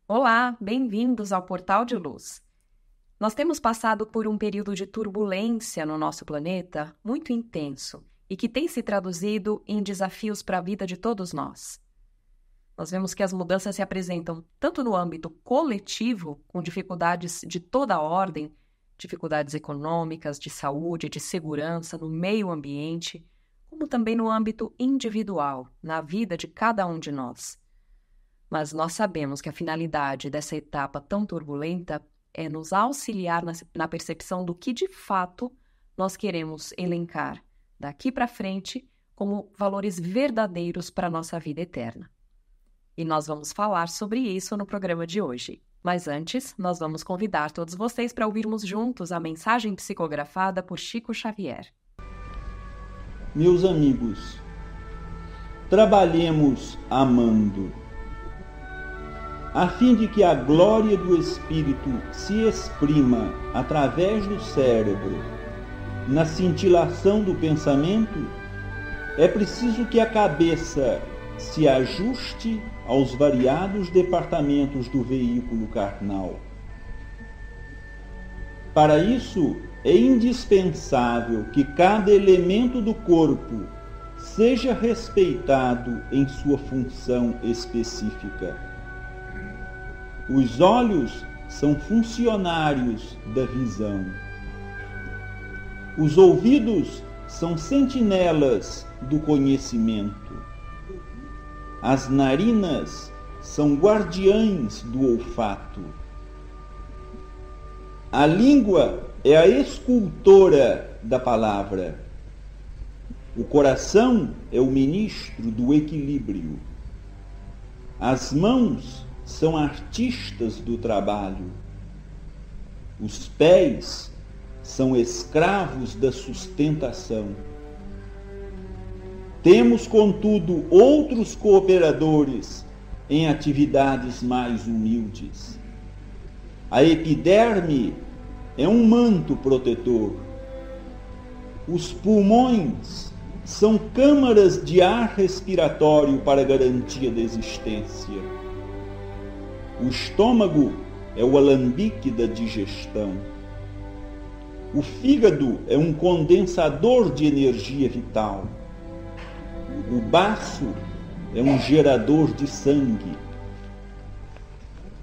Olá, bem-vindos ao Portal de Luz. Nós temos passado por um período de turbulência no nosso planeta muito intenso e que tem se traduzido em desafios para a vida de todos nós. Nós vemos que as mudanças se apresentam tanto no âmbito coletivo, com dificuldades de toda a ordem, dificuldades econômicas, de saúde, de segurança, no meio ambiente, como também no âmbito individual, na vida de cada um de nós. Mas nós sabemos que a finalidade dessa etapa tão turbulenta é nos auxiliar na percepção do que, de fato, nós queremos elencar daqui para frente como valores verdadeiros para a nossa vida eterna. E nós vamos falar sobre isso no programa de hoje. Mas antes, nós vamos convidar todos vocês para ouvirmos juntos a mensagem psicografada por Chico Xavier. Meus amigos, trabalhemos amando, a fim de que a glória do Espírito se exprima através do cérebro, na cintilação do pensamento. É preciso que a cabeça se ajuste aos variados departamentos do veículo carnal. Para isso, é indispensável que cada elemento do corpo seja respeitado em sua função específica. Os olhos são funcionários da visão. Os ouvidos são sentinelas do conhecimento. As narinas são guardiães do olfato. A língua é a escultora da palavra. O coração é o ministro do equilíbrio. As mãos são artistas do trabalho. Os pés são escravos da sustentação. Temos, contudo, outros cooperadores em atividades mais humildes. A epiderme é um manto protetor. Os pulmões são câmaras de ar respiratório para garantia da existência. O estômago é o alambique da digestão. O fígado é um condensador de energia vital. O baço é um gerador de sangue.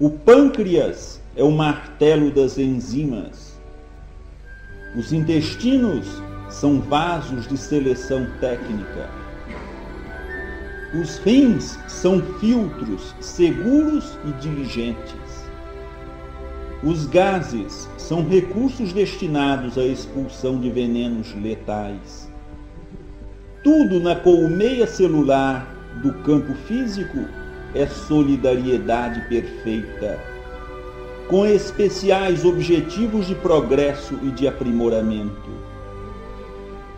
O pâncreas é o martelo das enzimas. Os intestinos são vasos de seleção técnica. Os rins são filtros seguros e diligentes. Os gases são recursos destinados à expulsão de venenos letais. Tudo na colmeia celular do campo físico é solidariedade perfeita, com especiais objetivos de progresso e de aprimoramento.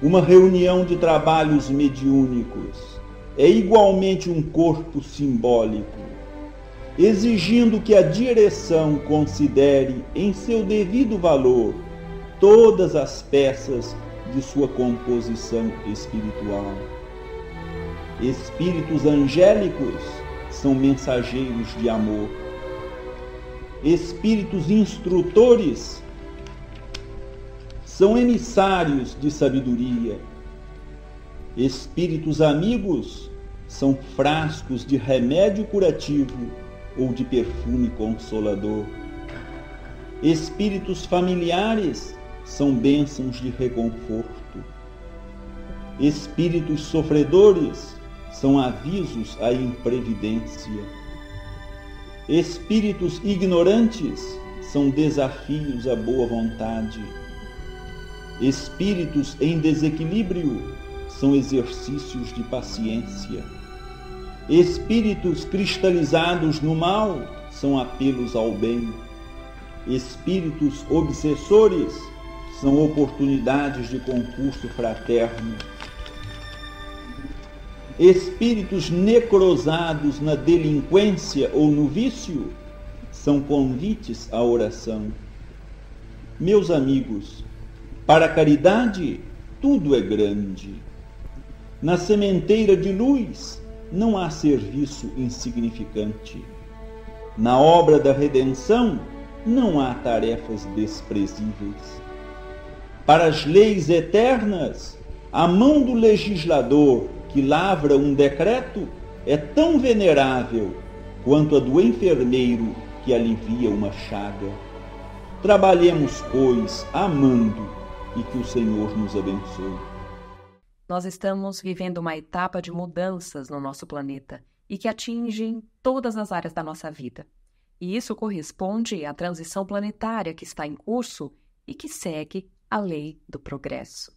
Uma reunião de trabalhos mediúnicos é igualmente um corpo simbólico, exigindo que a direção considere em seu devido valor todas as peças de sua composição espiritual. Espíritos angélicos são mensageiros de amor. Espíritos instrutores são emissários de sabedoria. Espíritos amigos são frascos de remédio curativo ou de perfume consolador. Espíritos familiares são bênçãos de reconforto. Espíritos sofredores são avisos à imprevidência. Espíritos ignorantes são desafios à boa vontade. Espíritos em desequilíbrio são exercícios de paciência. Espíritos cristalizados no mal são apelos ao bem. Espíritos obsessores são oportunidades de concurso fraterno. Espíritos necrosados na delinquência ou no vício são convites à oração. Meus amigos, para a caridade tudo é grande. Na sementeira de luz não há serviço insignificante. Na obra da redenção não há tarefas desprezíveis. Para as leis eternas, a mão do legislador que lavra um decreto é tão venerável quanto a do enfermeiro que alivia uma chaga. Trabalhemos, pois, amando, e que o Senhor nos abençoe. Nós estamos vivendo uma etapa de mudanças no nosso planeta e que atingem todas as áreas da nossa vida. E isso corresponde à transição planetária que está em curso e que segue a lei do progresso.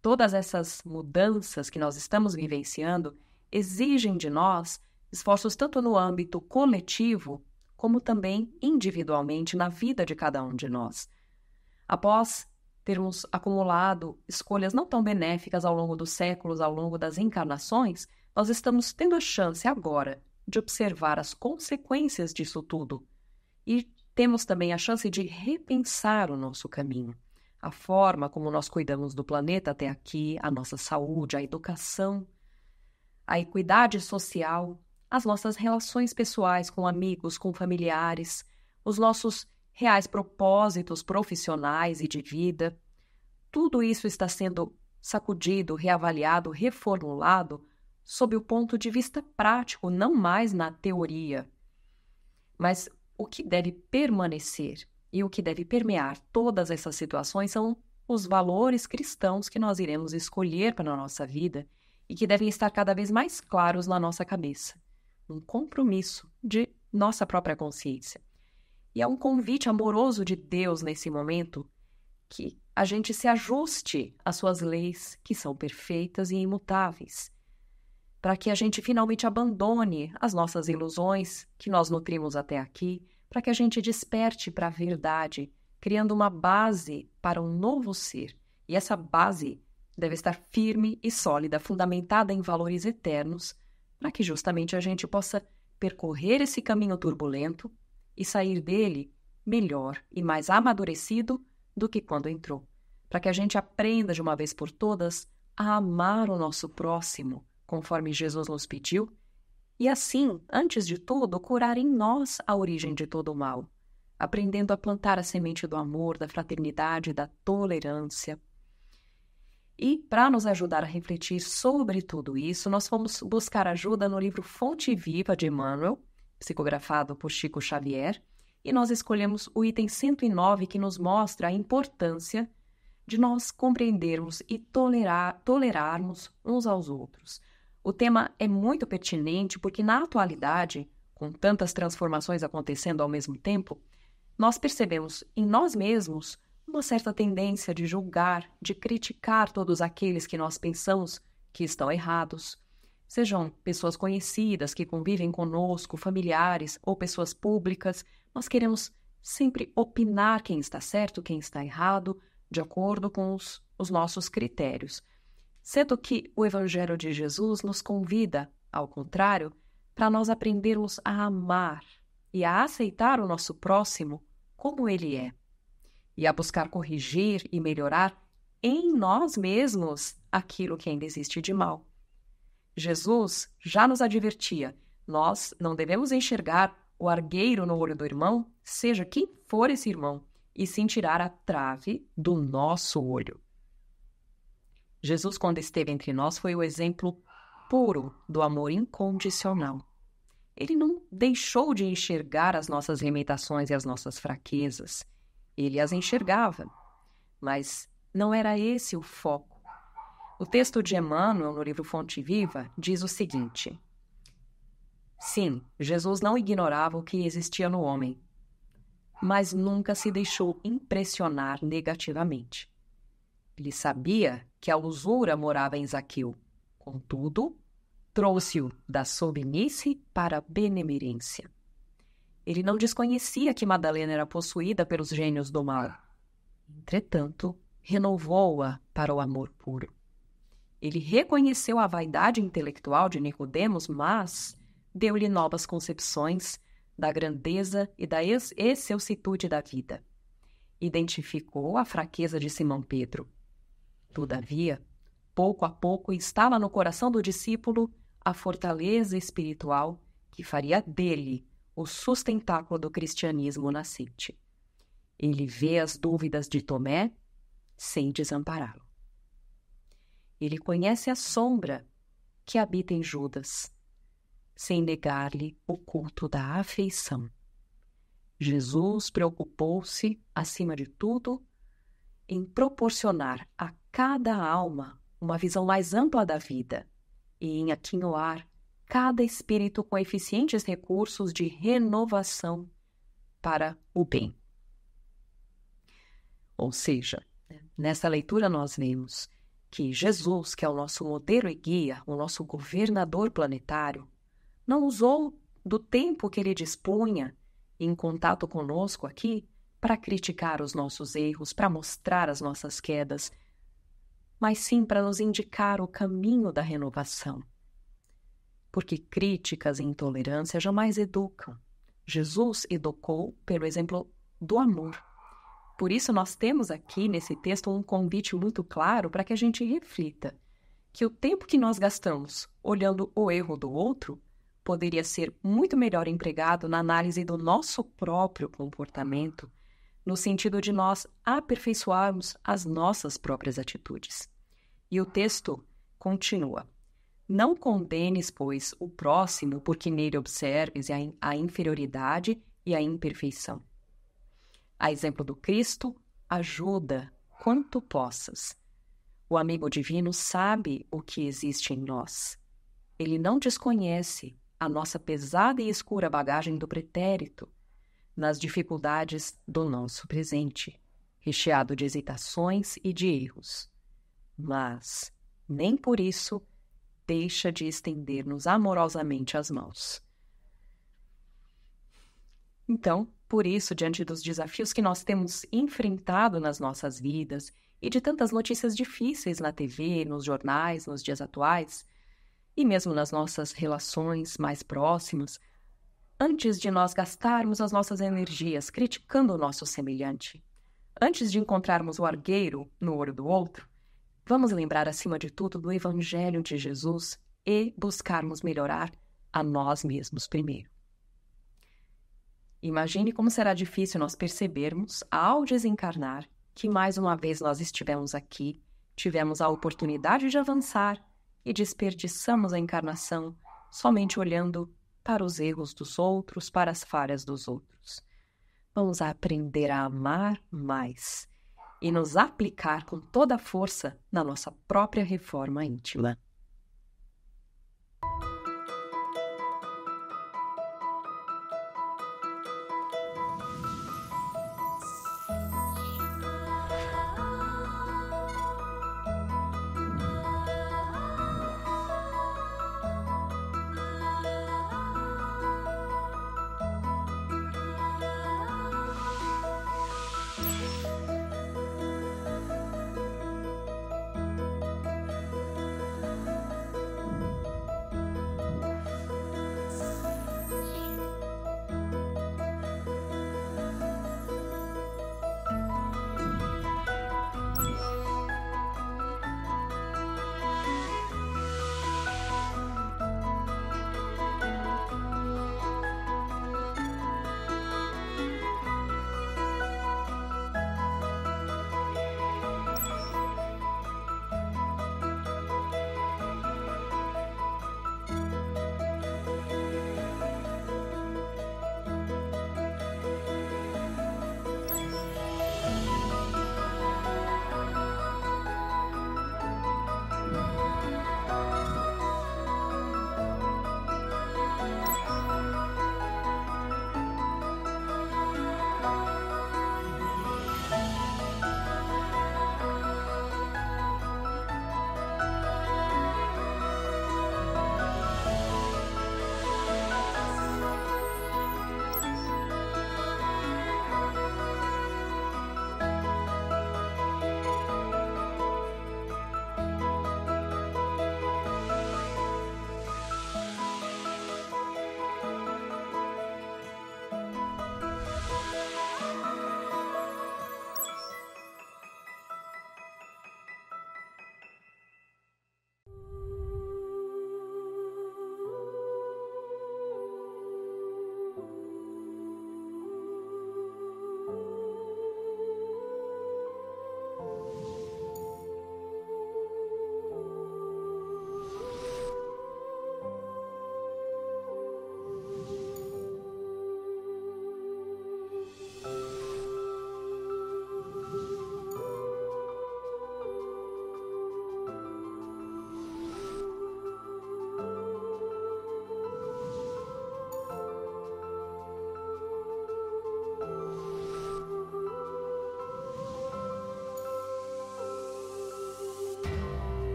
Todas essas mudanças que nós estamos vivenciando exigem de nós esforços tanto no âmbito coletivo, como também individualmente na vida de cada um de nós. Após termos acumulado escolhas não tão benéficas ao longo dos séculos, ao longo das encarnações, nós estamos tendo a chance agora de observar as consequências disso tudo. E temos também a chance de repensar o nosso caminho. A forma como nós cuidamos do planeta até aqui, a nossa saúde, a educação, a equidade social, as nossas relações pessoais com amigos, com familiares, os nossos reais propósitos profissionais e de vida. Tudo isso está sendo sacudido, reavaliado, reformulado sob o ponto de vista prático, não mais na teoria. Mas o que deve permanecer e o que deve permear todas essas situações são os valores cristãos que nós iremos escolher para a nossa vida e que devem estar cada vez mais claros na nossa cabeça. Um compromisso de nossa própria consciência. E é um convite amoroso de Deus nesse momento que a gente se ajuste às suas leis, que são perfeitas e imutáveis, para que a gente finalmente abandone as nossas ilusões que nós nutrimos até aqui, para que a gente desperte para a verdade, criando uma base para um novo ser. E essa base deve estar firme e sólida, fundamentada em valores eternos, para que justamente a gente possa percorrer esse caminho turbulento e sair dele melhor e mais amadurecido do que quando entrou. Para que a gente aprenda de uma vez por todas a amar o nosso próximo, conforme Jesus nos pediu, e assim, antes de tudo, curar em nós a origem de todo o mal, aprendendo a plantar a semente do amor, da fraternidade, da tolerância. E, para nos ajudar a refletir sobre tudo isso, nós fomos buscar ajuda no livro Fonte Viva de Emmanuel, psicografado por Chico Xavier, e nós escolhemos o item 109, que nos mostra a importância de nós compreendermos e tolerarmos uns aos outros. O tema é muito pertinente porque, na atualidade, com tantas transformações acontecendo ao mesmo tempo, nós percebemos em nós mesmos uma certa tendência de julgar, de criticar todos aqueles que nós pensamos que estão errados, sejam pessoas conhecidas que convivem conosco, familiares ou pessoas públicas. Nós queremos sempre opinar quem está certo, quem está errado, de acordo com os nossos critérios. Sendo que o Evangelho de Jesus nos convida, ao contrário, para nós aprendermos a amar e a aceitar o nosso próximo como ele é, e a buscar corrigir e melhorar em nós mesmos aquilo que ainda existe de mal. Jesus já nos advertia, nós não devemos enxergar o argueiro no olho do irmão, seja quem for esse irmão, e sim tirar a trave do nosso olho. Jesus, quando esteve entre nós, foi o exemplo puro do amor incondicional. Ele não deixou de enxergar as nossas limitações e as nossas fraquezas. Ele as enxergava, mas não era esse o foco. O texto de Emmanuel, no livro Fonte Viva, diz o seguinte: sim, Jesus não ignorava o que existia no homem, mas nunca se deixou impressionar negativamente. Ele sabia que a usura morava em Zaqueu. Contudo, trouxe-o da sobermice para a benemerência. Ele não desconhecia que Madalena era possuída pelos gênios do mal. Entretanto, renovou-a para o amor puro. Ele reconheceu a vaidade intelectual de Nicodemos, mas deu-lhe novas concepções da grandeza e da excelsitude da vida. Identificou a fraqueza de Simão Pedro. Todavia, pouco a pouco instala no coração do discípulo a fortaleza espiritual que faria dele o sustentáculo do cristianismo nascente. Ele vê as dúvidas de Tomé sem desampará-lo. Ele conhece a sombra que habita em Judas, sem negar-lhe o culto da afeição. Jesus preocupou-se, acima de tudo, em proporcionar a cada alma uma visão mais ampla da vida e em aquinhoar cada espírito com eficientes recursos de renovação para o bem. Ou seja, nessa leitura nós vemos que Jesus, que é o nosso modelo e guia, o nosso governador planetário, não usou do tempo que ele dispunha em contato conosco aqui para criticar os nossos erros, para mostrar as nossas quedas, mas sim para nos indicar o caminho da renovação. Porque críticas e intolerância jamais educam. Jesus educou pelo exemplo do amor. Por isso nós temos aqui nesse texto um convite muito claro para que a gente reflita que o tempo que nós gastamos olhando o erro do outro poderia ser muito melhor empregado na análise do nosso próprio comportamento, no sentido de nós aperfeiçoarmos as nossas próprias atitudes. E o texto continua: não condenes, pois, o próximo, porque nele observes a inferioridade e a imperfeição. A exemplo do Cristo, ajuda quanto possas. O amigo divino sabe o que existe em nós. Ele não desconhece a nossa pesada e escura bagagem do pretérito, nas dificuldades do nosso presente, recheado de hesitações e de erros. Mas, nem por isso, deixa de estender-nos amorosamente as mãos. Então, por isso, diante dos desafios que nós temos enfrentado nas nossas vidas e de tantas notícias difíceis na TV, nos jornais, nos dias atuais, e mesmo nas nossas relações mais próximas, antes de nós gastarmos as nossas energias criticando o nosso semelhante, antes de encontrarmos o argueiro no olho do outro, vamos lembrar, acima de tudo, do Evangelho de Jesus e buscarmos melhorar a nós mesmos primeiro. Imagine como será difícil nós percebermos, ao desencarnar, que mais uma vez nós estivemos aqui, tivemos a oportunidade de avançar e desperdiçamos a encarnação somente olhando para os erros dos outros, para as falhas dos outros. Vamos aprender a amar mais e nos aplicar com toda a força na nossa própria reforma íntima.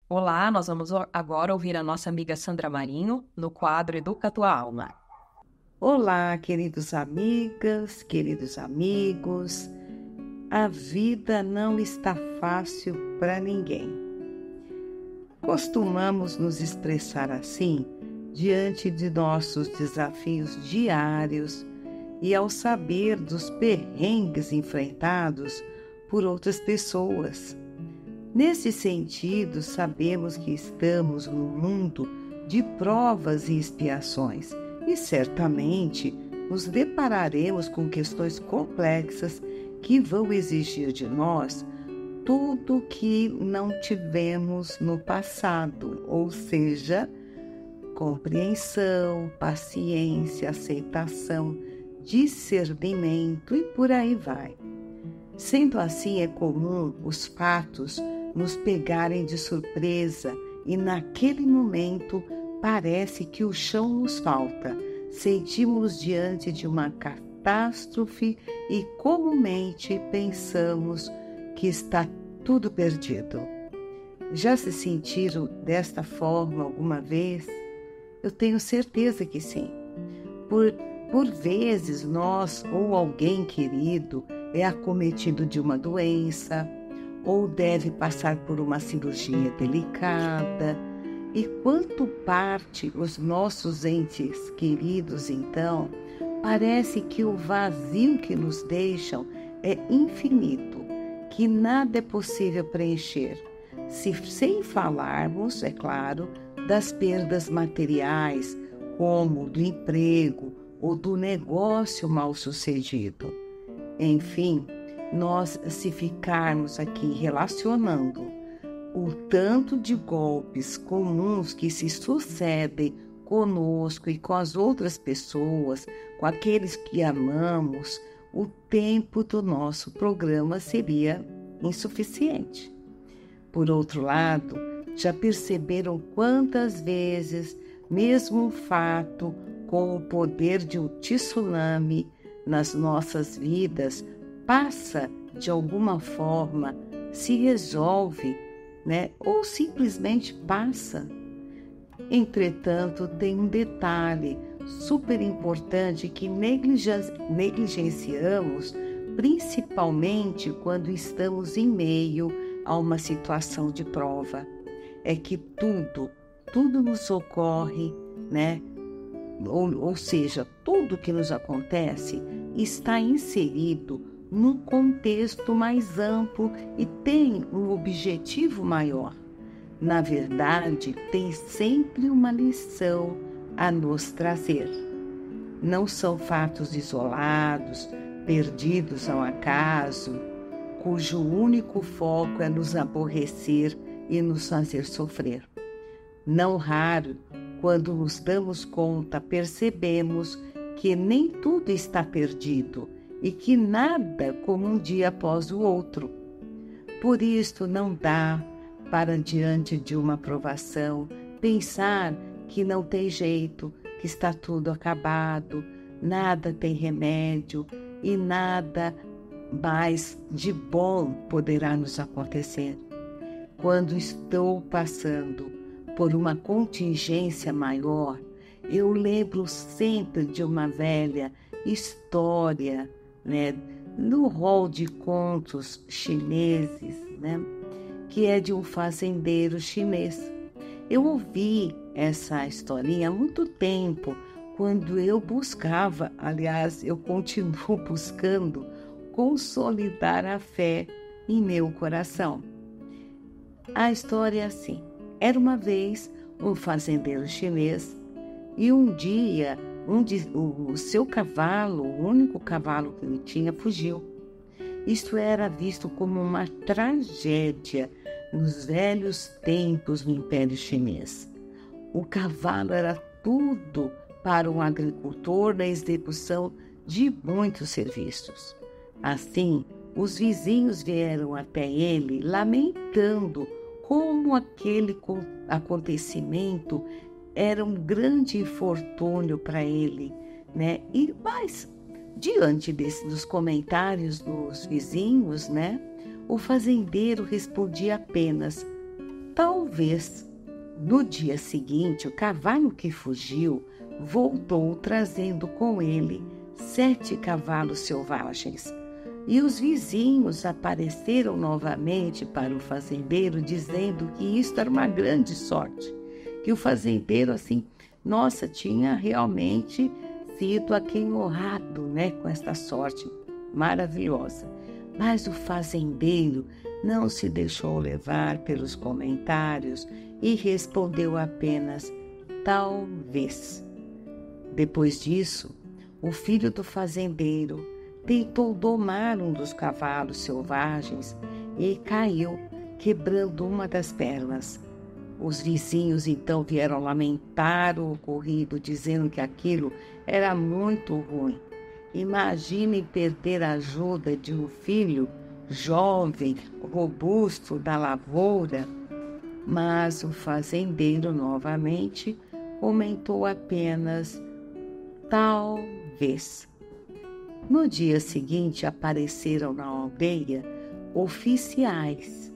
Olá, nós vamos agora ouvir a nossa amiga Sandra Marinho no quadro Educa Tua Alma. Olá, queridos amigas, queridos amigos. A vida não está fácil para ninguém. Costumamos nos expressar assim diante de nossos desafios diários e ao saber dos perrengues enfrentados por outras pessoas. Nesse sentido, sabemos que estamos num mundo de provas e expiações e certamente nos depararemos com questões complexas que vão exigir de nós tudo que não tivemos no passado, ou seja, compreensão, paciência, aceitação, discernimento e por aí vai. Sendo assim, é comum os fatos nos pegarem de surpresa e naquele momento parece que o chão nos falta. Sentimos diante de uma catástrofe e comumente pensamos que está tudo perdido. Já se sentiram desta forma alguma vez? Eu tenho certeza que sim. Por vezes nós ou alguém querido é acometido de uma doença ou deve passar por uma cirurgia delicada. E quanto parte os nossos entes queridos, então, parece que o vazio que nos deixam é infinito, que nada é possível preencher, sem falarmos, é claro, das perdas materiais, como do emprego ou do negócio mal sucedido. Enfim, nós se ficarmos aqui relacionando o tanto de golpes comuns que se sucedem conosco e com as outras pessoas, com aqueles que amamos, o tempo do nosso programa seria insuficiente. Por outro lado, já perceberam quantas vezes, mesmo um fato com o poder de um tsunami nas nossas vidas, passa de alguma forma, se resolve, ou simplesmente passa. Entretanto, tem um detalhe super importante que negligenciamos, principalmente quando estamos em meio a uma situação de prova. É que tudo nos ocorre, ou seja, tudo que nos acontece está inserido num contexto mais amplo e tem um objetivo maior. Na verdade, tem sempre uma lição a nos trazer. Não são fatos isolados, perdidos ao acaso, cujo único foco é nos aborrecer e nos fazer sofrer. Não raro, quando nos damos conta, percebemos que nem tudo está perdido e que nada como um dia após o outro. Por isso não dá para, diante de uma provação, pensar que não tem jeito, que está tudo acabado, nada tem remédio e nada mais de bom poderá nos acontecer. Quando estou passando por uma contingência maior, eu lembro sempre de uma velha história, no rol de contos chineses, que é de um fazendeiro chinês. Eu ouvi essa historinha há muito tempo, quando eu buscava, aliás, eu continuo buscando, consolidar a fé em meu coração. A história é assim: era uma vez um fazendeiro chinês e um dia o seu cavalo, o único cavalo que ele tinha, fugiu. Isto era visto como uma tragédia nos velhos tempos no Império Chinês. O cavalo era tudo para um agricultor na execução de muitos serviços. Assim, os vizinhos vieram até ele lamentando como aquele acontecimento era um grande infortúnio para ele, Mas, diante dos comentários dos vizinhos, o fazendeiro respondia apenas: Talvez no dia seguinte o cavalo que fugiu voltou trazendo com ele 7 cavalos selvagens. E os vizinhos apareceram novamente para o fazendeiro, dizendo que isto era uma grande sorte, que o fazendeiro, assim, nossa, tinha realmente sido aquenhoado, né, com esta sorte maravilhosa. Mas o fazendeiro não se deixou levar pelos comentários e respondeu apenas, talvez. Depois disso, o filho do fazendeiro tentou domar um dos cavalos selvagens e caiu, quebrando uma das pernas. Os vizinhos então vieram lamentar o ocorrido, dizendo que aquilo era muito ruim. Imaginem perder a ajuda de um filho jovem, robusto da lavoura. Mas o fazendeiro novamente comentou apenas, talvez. No dia seguinte apareceram na aldeia oficiais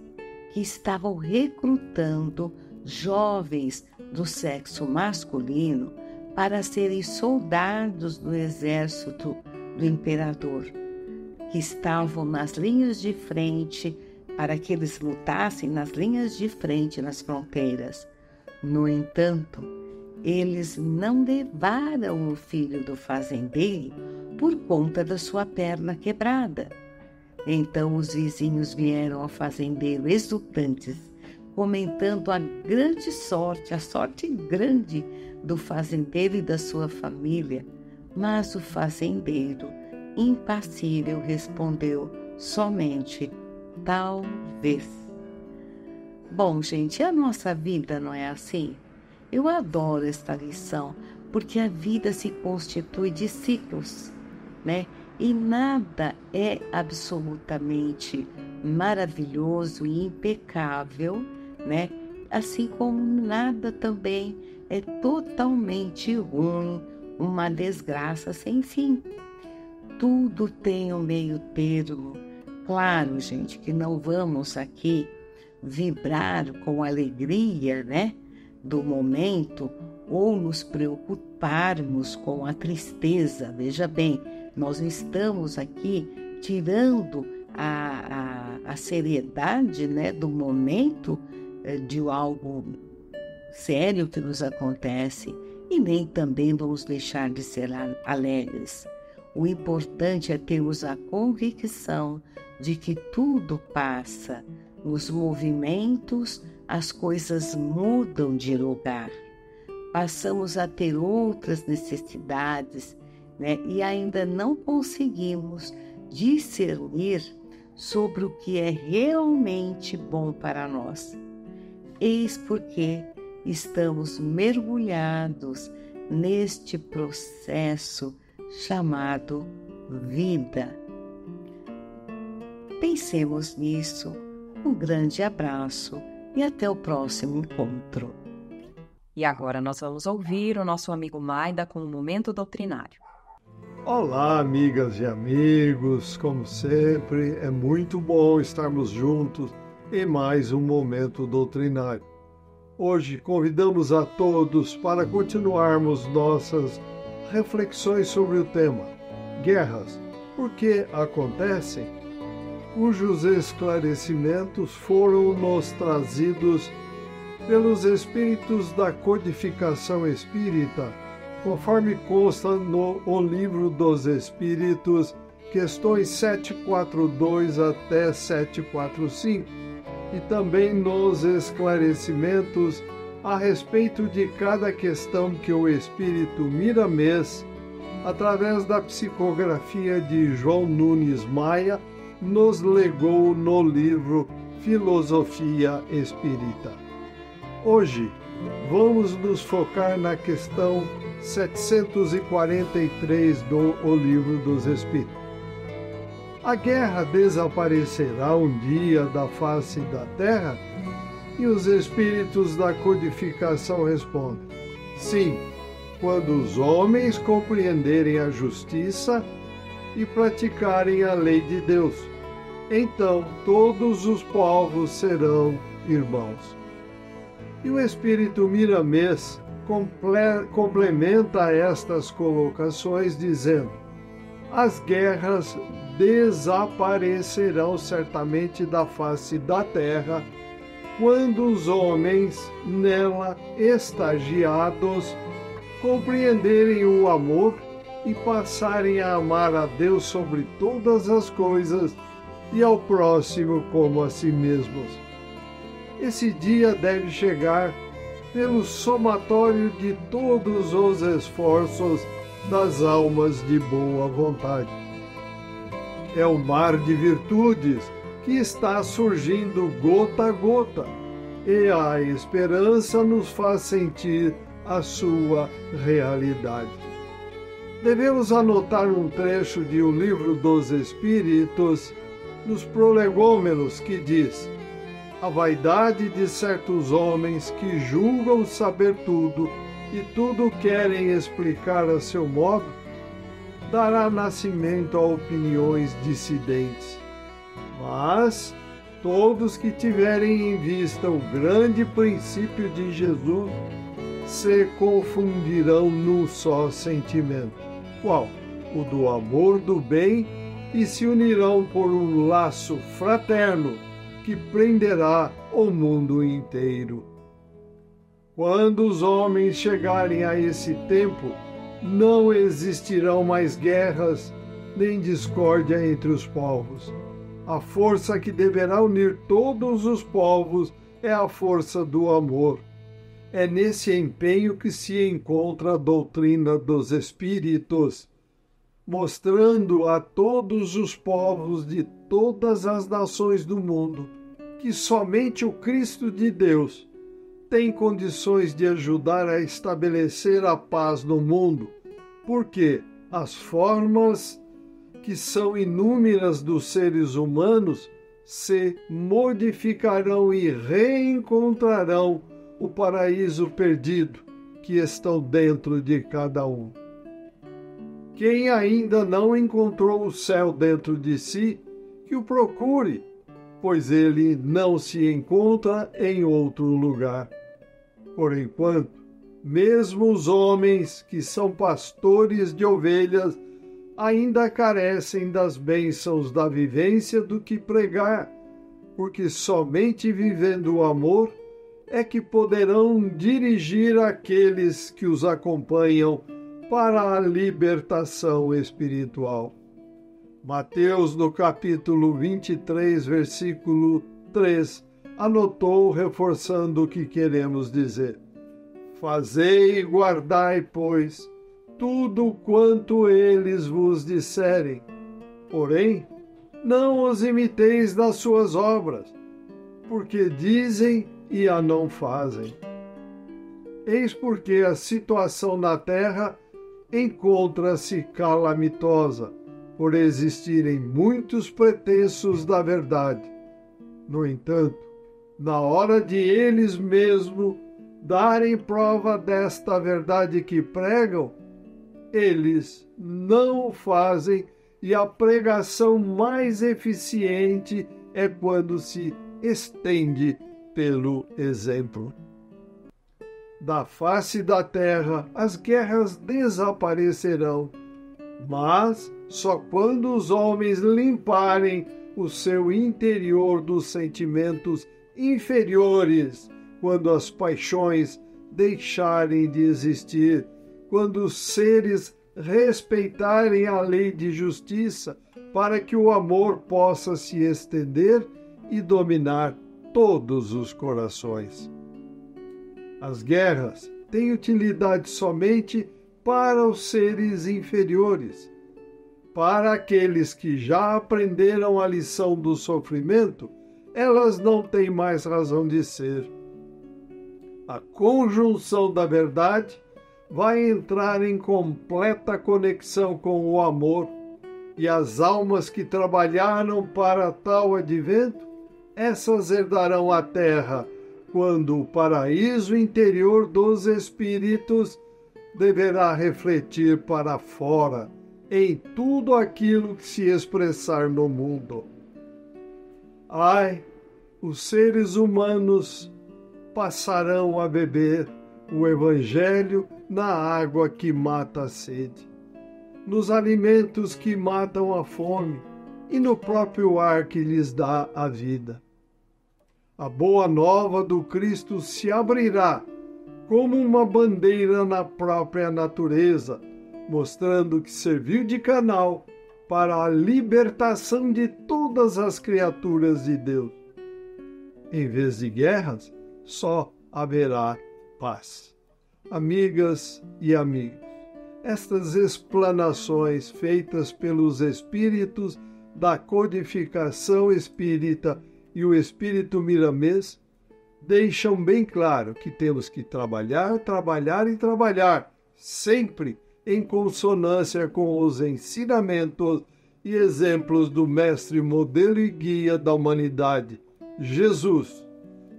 que estavam recrutando jovens do sexo masculino para serem soldados do exército do imperador, que estavam nas linhas de frente para que eles lutassem nas linhas de frente nas fronteiras. No entanto, eles não levaram o filho do fazendeiro por conta da sua perna quebrada. Então os vizinhos vieram ao fazendeiro exultantes, comentando a grande sorte, a sorte grande do fazendeiro e da sua família. Mas o fazendeiro, impassível, respondeu somente, talvez. Bom, gente, a nossa vida não é assim? Eu adoro esta lição, porque a vida se constitui de ciclos, né? E nada é absolutamente maravilhoso e impecável, né? Assim como nada também é totalmente ruim, uma desgraça sem fim. Tudo tem um meio termo. Claro, gente, que não vamos aqui vibrar com a alegria, né, do momento ou nos preocuparmos com a tristeza. Veja bem, nós estamos aqui tirando a seriedade, né, do momento de algo sério que nos acontece e nem também vamos deixar de ser alegres. O importante é termos a convicção de que tudo passa. Nos movimentos, as coisas mudam de lugar. Passamos a ter outras necessidades, né? E ainda não conseguimos discernir sobre o que é realmente bom para nós. Eis porque estamos mergulhados neste processo chamado vida. Pensemos nisso. Um grande abraço e até o próximo encontro. E agora nós vamos ouvir o nosso amigo Maida com o Momento Doutrinário. Olá, amigas e amigos. Como sempre, é muito bom estarmos juntos em mais um Momento Doutrinário. Hoje convidamos a todos para continuarmos nossas reflexões sobre o tema Guerras, por que acontecem? Cujos esclarecimentos foram nos trazidos pelos espíritos da codificação espírita, conforme consta no O Livro dos Espíritos, questões 742 até 745, e também nos esclarecimentos a respeito de cada questão que o espírito Miramês, através da psicografia de João Nunes Maia, nos legou no livro Filosofia Espírita. Hoje, vamos nos focar na questão 743 do O Livro dos Espíritos. A guerra desaparecerá um dia da face da terra? E os espíritos da codificação respondem: sim, quando os homens compreenderem a justiça e praticarem a lei de Deus. Então todos os povos serão irmãos. E o espírito Miramês complementa estas colocações dizendo: as guerras desaparecerão certamente da face da terra quando os homens nela estagiados compreenderem o amor e passarem a amar a Deus sobre todas as coisas e ao próximo como a si mesmos. Esse dia deve chegar pelo somatório de todos os esforços das almas de boa vontade. É o mar de virtudes que está surgindo gota a gota, e a esperança nos faz sentir a sua realidade. Devemos anotar um trecho de O Livro dos Espíritos, nos Prolegômenos, que diz: a vaidade de certos homens que julgam saber tudo e tudo querem explicar a seu modo, dará nascimento a opiniões dissidentes. Mas todos que tiverem em vista o grande princípio de Jesus se confundirão num só sentimento. Qual? O do amor do bem, e se unirão por um laço fraterno que prenderá o mundo inteiro. Quando os homens chegarem a esse tempo, não existirão mais guerras nem discórdia entre os povos. A força que deverá unir todos os povos é a força do amor. É nesse empenho que se encontra a doutrina dos Espíritos, mostrando a todos os povos de todas as nações do mundo que somente o Cristo de Deus tem condições de ajudar a estabelecer a paz no mundo, porque as formas que são inúmeras dos seres humanos se modificarão e reencontrarão o paraíso perdido que estão dentro de cada um. Quem ainda não encontrou o céu dentro de si, que o procure, pois ele não se encontra em outro lugar. Por enquanto, mesmo os homens que são pastores de ovelhas ainda carecem das bênçãos da vivência do que pregar, porque somente vivendo o amor é que poderão dirigir aqueles que os acompanham para a libertação espiritual. Mateus, no capítulo 23, versículo 3, anotou, reforçando o que queremos dizer: fazei e guardai, pois, tudo quanto eles vos disserem. Porém, não os imiteis nas suas obras, porque dizem e a não fazem. Eis porque a situação na terra encontra-se calamitosa, por existirem muitos pretensos da verdade. No entanto, na hora de eles mesmos darem prova desta verdade que pregam, eles não o fazem, e a pregação mais eficiente é quando se estende pelo exemplo. Da face da terra as guerras desaparecerão, mas só quando os homens limparem o seu interior dos sentimentos inferiores, quando as paixões deixarem de existir, quando os seres respeitarem a lei de justiça, para que o amor possa se estender e dominar todos os corações. As guerras têm utilidade somente para os seres inferiores. Para aqueles que já aprenderam a lição do sofrimento, elas não têm mais razão de ser. A conjunção da verdade vai entrar em completa conexão com o amor, e as almas que trabalharam para tal advento, essas herdarão a terra, quando o paraíso interior dos espíritos deverá refletir para fora em tudo aquilo que se expressar no mundo. Ai, os seres humanos passarão a beber o Evangelho na água que mata a sede, nos alimentos que matam a fome e no próprio ar que lhes dá a vida. A boa nova do Cristo se abrirá como uma bandeira na própria natureza, mostrando que serviu de canal para a libertação de todas as criaturas de Deus. Em vez de guerras, só haverá paz. Amigas e amigos, estas explanações feitas pelos espíritos da codificação espírita e o espírito miramês deixam bem claro que temos que trabalhar, trabalhar e trabalhar, sempre em consonância com os ensinamentos e exemplos do mestre modelo e guia da humanidade, Jesus,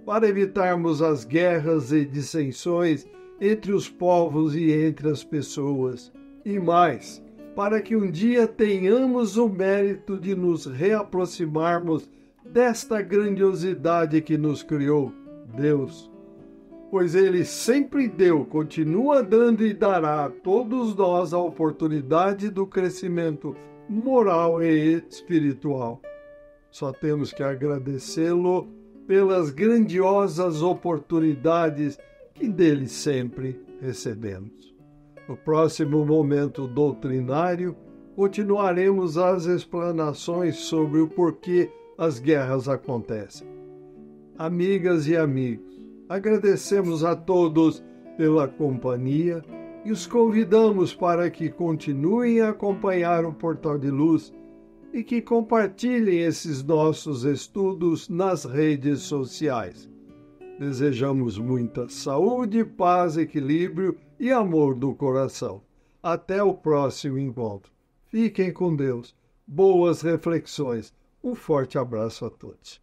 para evitarmos as guerras e dissensões entre os povos e entre as pessoas, e mais, para que um dia tenhamos o mérito de nos reaproximarmos desta grandiosidade que nos criou, Deus. Pois Ele sempre deu, continua dando e dará a todos nós a oportunidade do crescimento moral e espiritual. Só temos que agradecê-lo pelas grandiosas oportunidades que dele sempre recebemos. No próximo momento doutrinário, continuaremos as explanações sobre o porquê as guerras acontecem. Amigas e amigos, agradecemos a todos pela companhia e os convidamos para que continuem a acompanhar o Portal de Luz e que compartilhem esses nossos estudos nas redes sociais. Desejamos muita saúde, paz, equilíbrio e amor do coração. Até o próximo encontro. Fiquem com Deus. Boas reflexões. Um forte abraço a todos.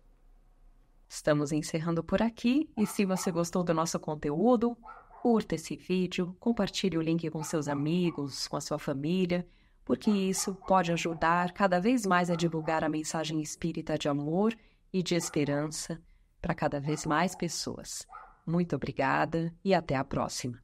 Estamos encerrando por aqui e se você gostou do nosso conteúdo, curta esse vídeo, compartilhe o link com seus amigos, com a sua família, porque isso pode ajudar cada vez mais a divulgar a mensagem espírita de amor e de esperança para cada vez mais pessoas. Muito obrigada e até a próxima.